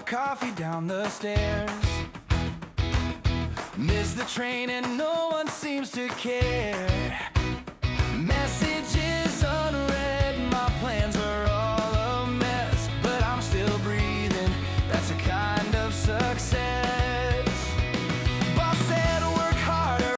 coffee down the stairs. Miss the train and no one seems to care. Messages unread, my plans are all a mess, but I'm still breathing, that's a kind of success. Boss said work harder.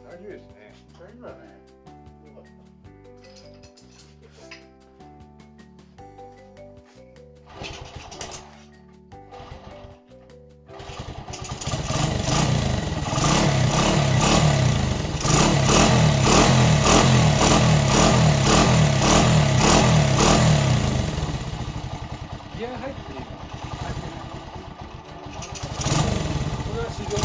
大丈夫ですね。大丈夫だね。よかった。ギア入っていいの？入ってない。これは市場の。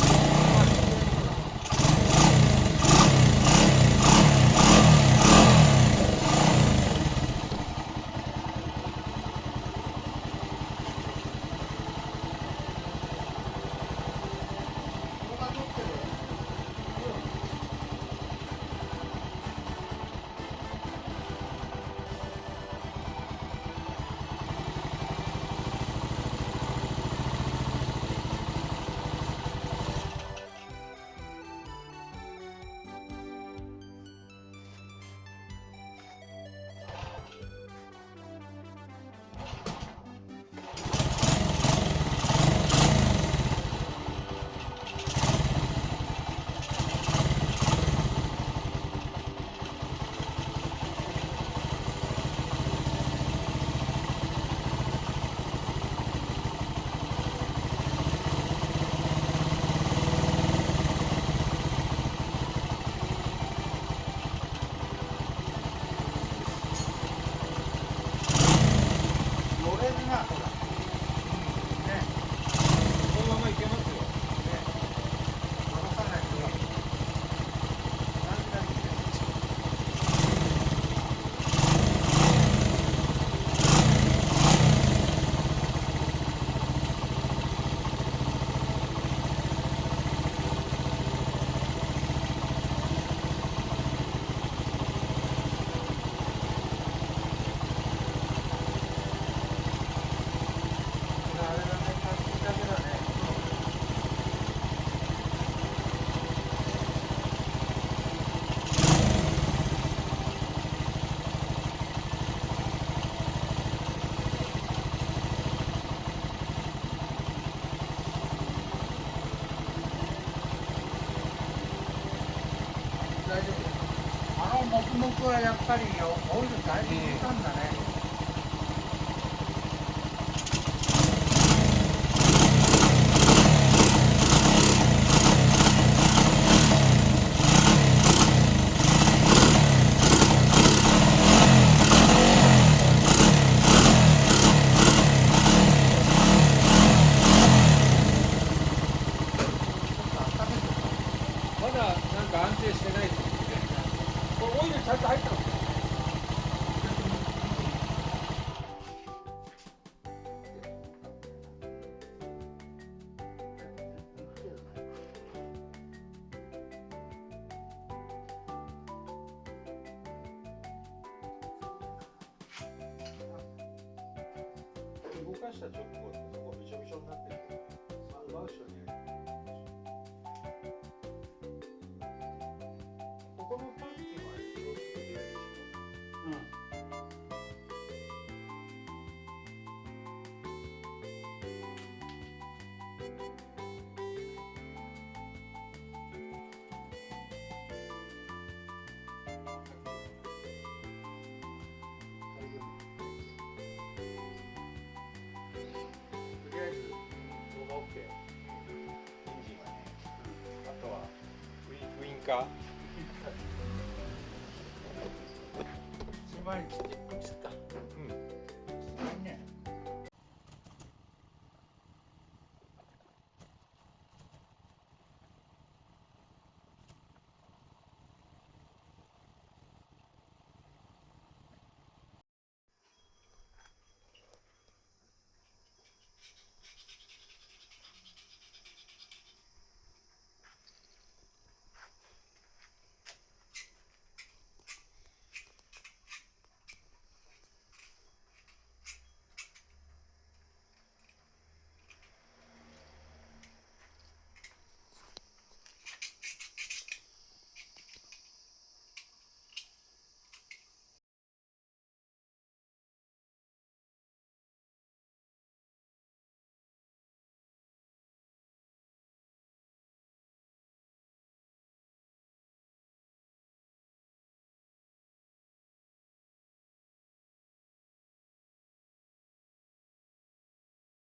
大丈夫です。モクモクはやっぱりよ、オイルだいぶ入れたんだね。まだなんか安定してないですね。これオイルちゃんと入ったの？動かした直後ってそこびしょびしょになってるけど、真後ろにここのパッキンは移動するでしとりあえず動画 OK。エンジンはね、あとはウインカー。しばらく切って、切った。うん。